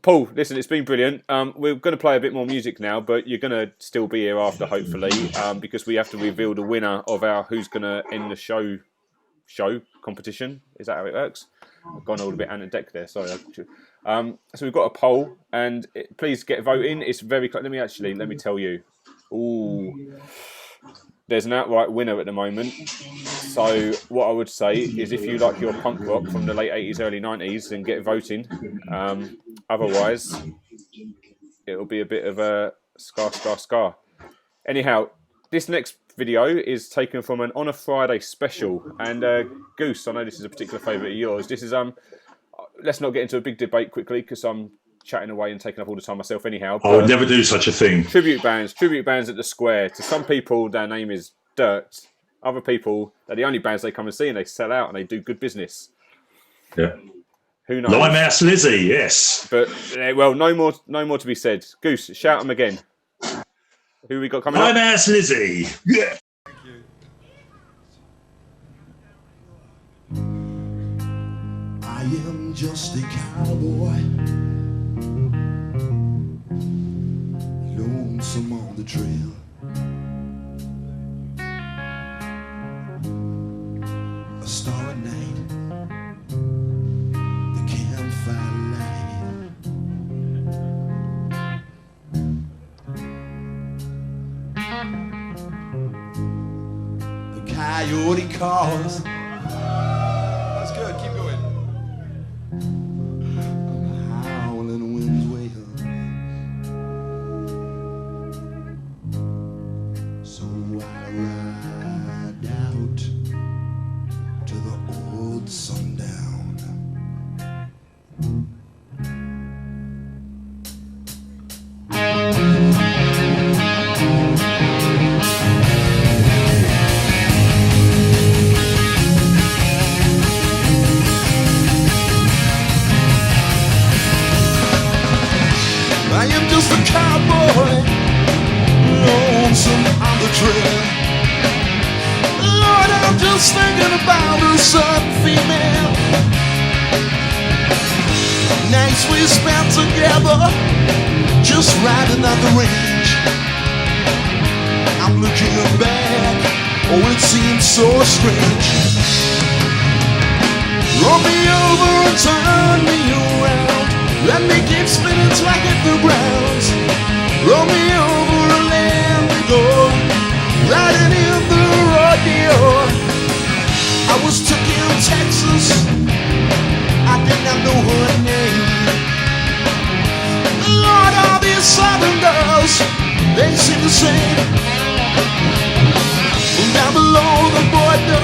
Paul, listen, it's been brilliant. We're going to play a bit more music now, but you're going to still be here after, hopefully, because we have to reveal the winner of our Who's Going to End the Show competition. Is that how it works? I've gone all a bit anti-deck there. Sorry. So we've got a poll, and please get voting. It's very close. Let me tell you. Ooh, there's an outright winner at the moment. So what I would say is, if you like your punk rock from the late 80s, early 90s, then get voting. Otherwise, it'll be a bit of a scar. Anyhow, this next video is taken from an On a Friday special, and Goose, I know this is a particular favourite of yours. This is let's not get into a big debate quickly, because I'm chatting away and taking up all the time myself anyhow. I would never do such a thing. Tribute bands at the Square. To some people, their name is dirt. Other people, they're the only bands they come and see, and they sell out and they do good business. Yeah. Who knows? Limehouse Lizzy, yes. But well, no more to be said. Goose, shout them again. Who we got coming up? Limehouse Lizzy. Yeah. I am just a cowboy, lonesome on the trail. A starry night, the campfire light. The coyote calls. That's good, keep going. Howling winds wail. So I ride out to the old sundown. I am just a cowboy, lonesome on the trail. Lord, I'm just thinking about a certain female. Nights we spent together, just riding at the range. I'm looking back, oh it seems so strange. Roll me over and turn me around. Let me keep spinning till I hit the ground. Roll me over and let me go, riding in the rodeo. I was took in Texas, I did not know her name. Lord, all these southern girls, they seem the same. Down below the border,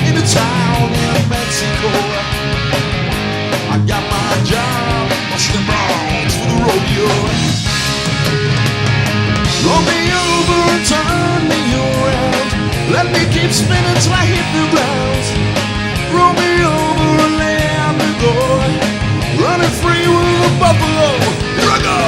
in a town in Mexico, I got my job, busting bronze for the rodeo. Roll me over and turn me around. Let me keep spinning till I hit the ground. Roll me over and let me go. Running free with a buffalo. Here I go.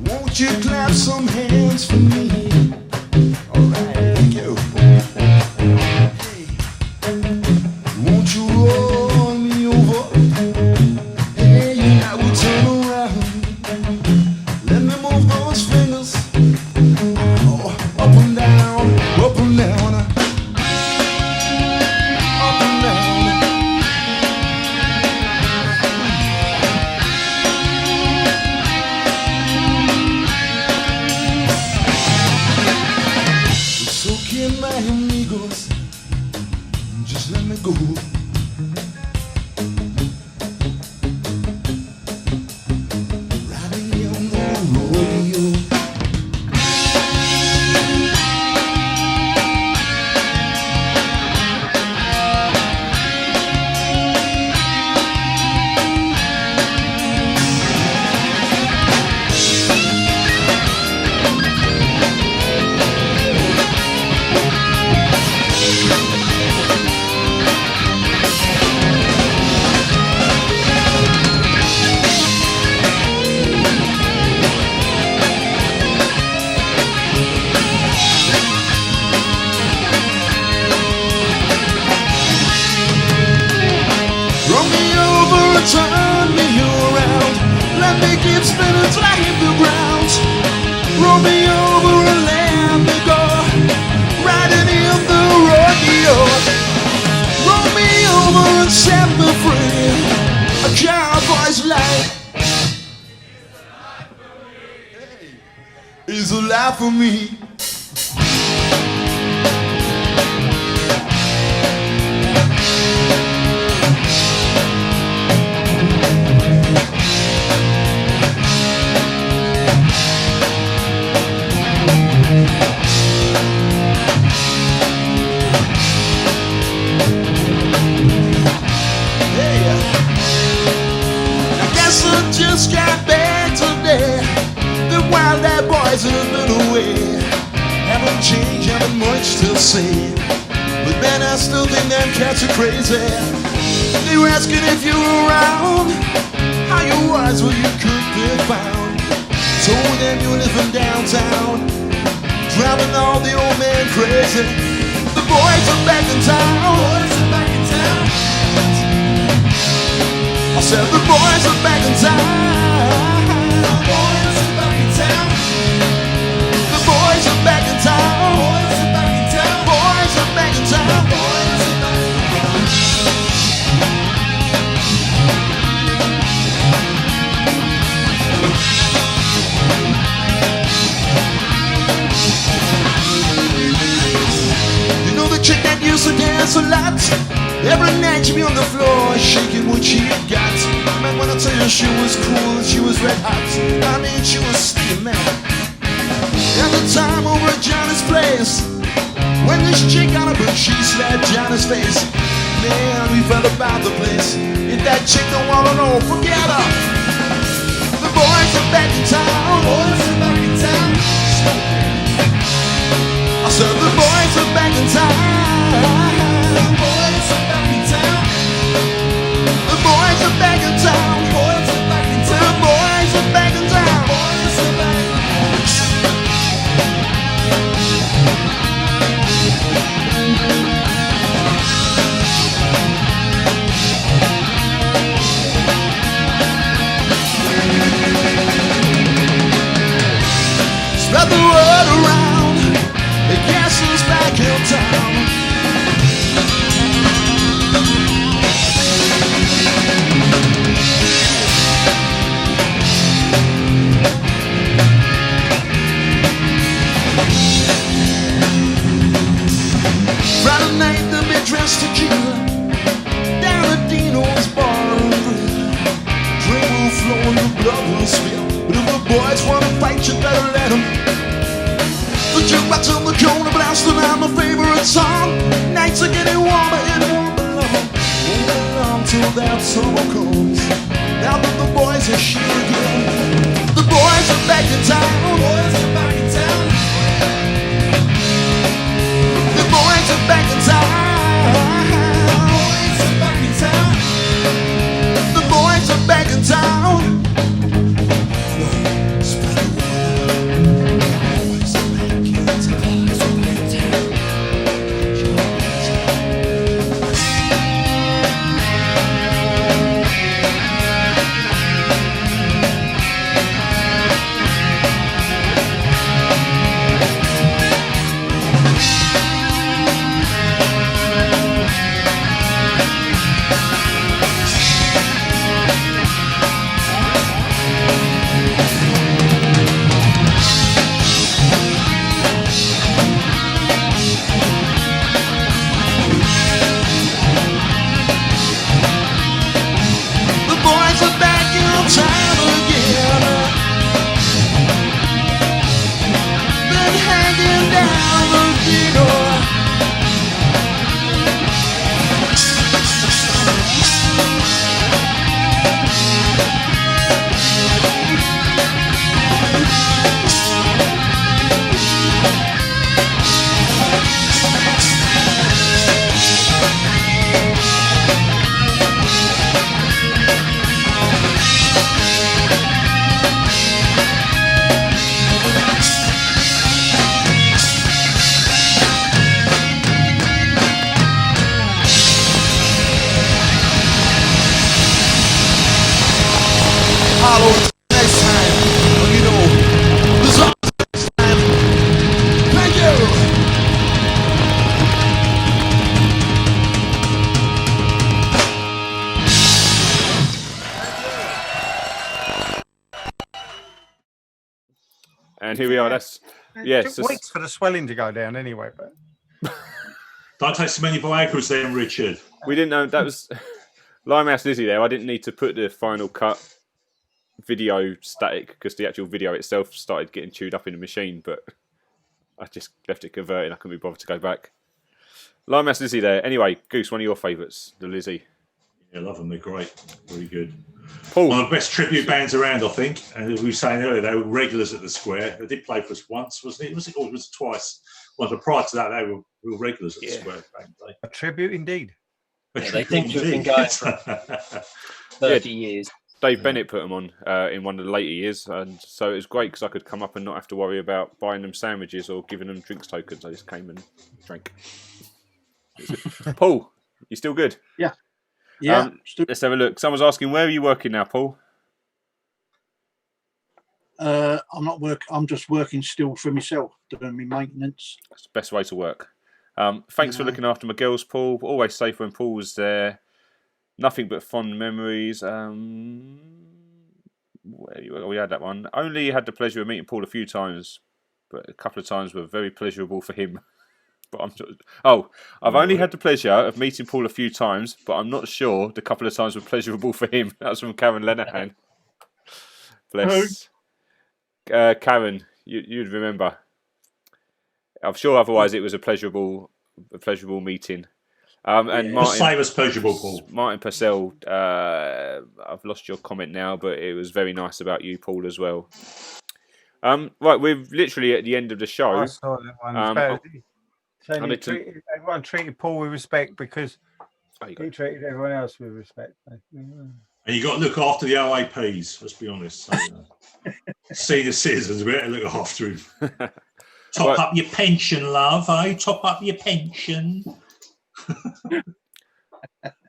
Won't you clap some hands for me? Alright, thank you. Hey, won't you roll me over? Hey, I will turn around. Let me move those fingers. Oh, up and down, up and down. Up and down. It's okay, my amigos. Just let me go. Riding on the rodeo. Roll me over and turn me around. Let me keep spinning till I hit the ground. Roll me over and let me go. Riding in the rodeo. Roll me over and set me free. A cowboy's life is a life for me. I guess I just got back today. The wild eyed boys have been away. Haven't changed, haven't much to say. But man, I still think them cats are crazy. They were asking if you were around, how you was where you could be found. Told them you live in downtown, driving all the old men crazy. The boys are back in town. Boys are back in town. I said the boys are back in town. The boys are back in town. The boys are back in town. Boys are back in town. Boys are back in town. Boys are back in You know the chick that used to dance a lot. Every night she'd be on the floor shaking what she got. Man, when I tell you she was cool, she was red hot. I mean, she was steaming. At the time over at Johnny's place, when this chick on a boot, she slapped Johnny's face. Man, we felt about the place. If that chick don't wanna know, forget her. The boys are back in town. Boys are back in town. I said the boys are back in town. The boys are back in town. The boys are back in town. Boys are back in town. The boys are back in town. Boys are back. the blood will spill. But if the boys wanna fight, you better let them. The jukebox in the corner blasting out my favorite song. Nights are getting warmer, it won't belong till that summer comes. Now that the boys are shit again. The boys are back in town. The boys are back in town. The boys are back in town. The boys are back in town. The boys are back in town. And here we are. That's It took weeks for the swelling to go down anyway. But don't take so many Viagra's then, Richard. We didn't know that was Limehouse Lizzy there. I didn't need to put the final cut video static because the actual video itself started getting chewed up in the machine, but I just left it converted. I couldn't be bothered to go back. Limehouse Lizzy there. Anyway, Goose, one of your favourites, the Lizzy. Yeah, I love them. They're great. Very good. Paul. One of the best tribute bands around, I think. And as we were saying earlier, they were regulars at the Square. They did play for us once, wasn't it? Or was it twice? Well, but prior to that, they were real regulars at the Square back in the day. A tribute indeed. Yeah, they seem to have been going for 30 years. Dave Bennett put them on in one of the later years, and so it was great because I could come up and not have to worry about buying them sandwiches or giving them drinks tokens. I just came and drank. Paul, you still good? Yeah. Yeah. Let's have a look. Someone's asking, where are you working now, Paul? I'm not working. I'm just working still for myself, doing my maintenance. That's the best way to work. Thanks for looking after my girls, Paul. Always safe when Paul was there. Nothing but fond memories. We had that one. Only had the pleasure of meeting Paul a few times, but a couple of times were very pleasurable for him. But I've only had the pleasure of meeting Paul a few times, but I'm not sure the couple of times were pleasurable for him. That was from Karen Lenahan. Bless. Karen, you'd remember. I'm sure otherwise it was a pleasurable meeting. And Martin, same as pleasurable, Paul. Martin Purcell, I've lost your comment now, but it was very nice about you, Paul, as well. Right, we're literally at the end of the show. I saw that one. Everyone treated Paul with respect because he treated everyone else with respect. And you got to look after the OAPs, let's be honest. Senior citizens, we better look after him. Top up your pension, love, eh? Top up your pension.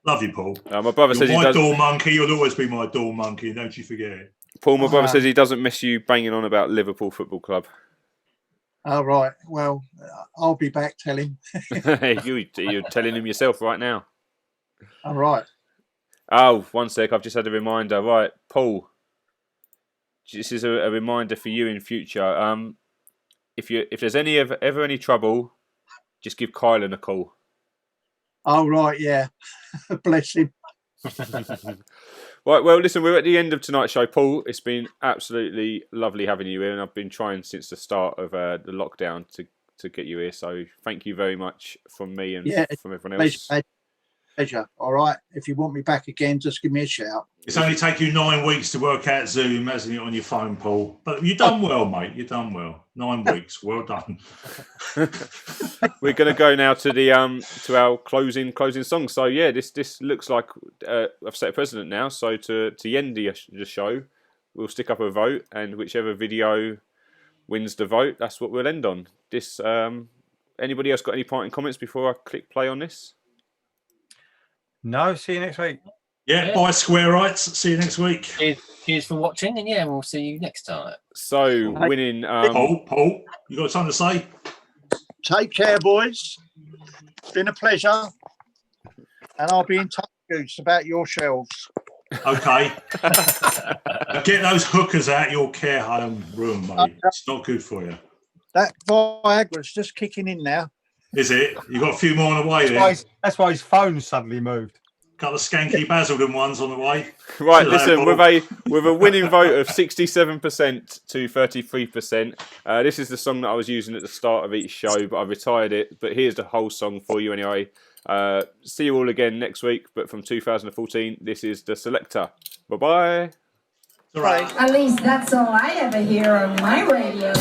Love you, Paul. My brother says my door monkey. You'll always be my door monkey. Don't you forget it. Paul, my brother says he doesn't miss you banging on about Liverpool Football Club. All right. Well, I'll be back. Tell him. You're telling him yourself right now. All right. Oh, one sec. I've just had a reminder. Right, Paul. This is a reminder for you in future. If there's ever any trouble, just give Kylan a call. Oh right, yeah. Bless him. Right, well, listen, we're at the end of tonight's show. Paul, it's been absolutely lovely having you here, and I've been trying since the start of the lockdown to get you here. So thank you very much from me and from everyone else. Pleasure. All right. If you want me back again, just give me a shout. It's only taken you 9 weeks to work out Zoom, hasn't it, on your phone, Paul? But you've done well, mate. You've done well. 9 weeks. Well done. We're going to go now to the to our closing song. So yeah, this looks like I've set a precedent now. So to end the show, we'll stick up a vote, and whichever video wins the vote, that's what we'll end on. This. Anybody else got any parting comments before I click play on this? No. See you next week. Yeah. Bye, Squarites. See you next week. Cheers for watching, and we'll see you next time. So winning. Paul, you got something to say? Take care, boys. It's been a pleasure, and I'll be in touch with you about your shelves. Okay. Get those hookers out your care home room, mate. It's not good for you. That Viagra's just kicking in now. Is it? You got a few more on the way then? That's why his phone suddenly moved. Couple of skanky Basildon ones on the way. Right, listen, with a winning vote of 67% to 33%. This is the song that I was using at the start of each show, but I retired it. But here's the whole song for you anyway. See you all again next week, but from 2014, this is The Selector. Bye-bye. At least that's all I ever hear on my radio.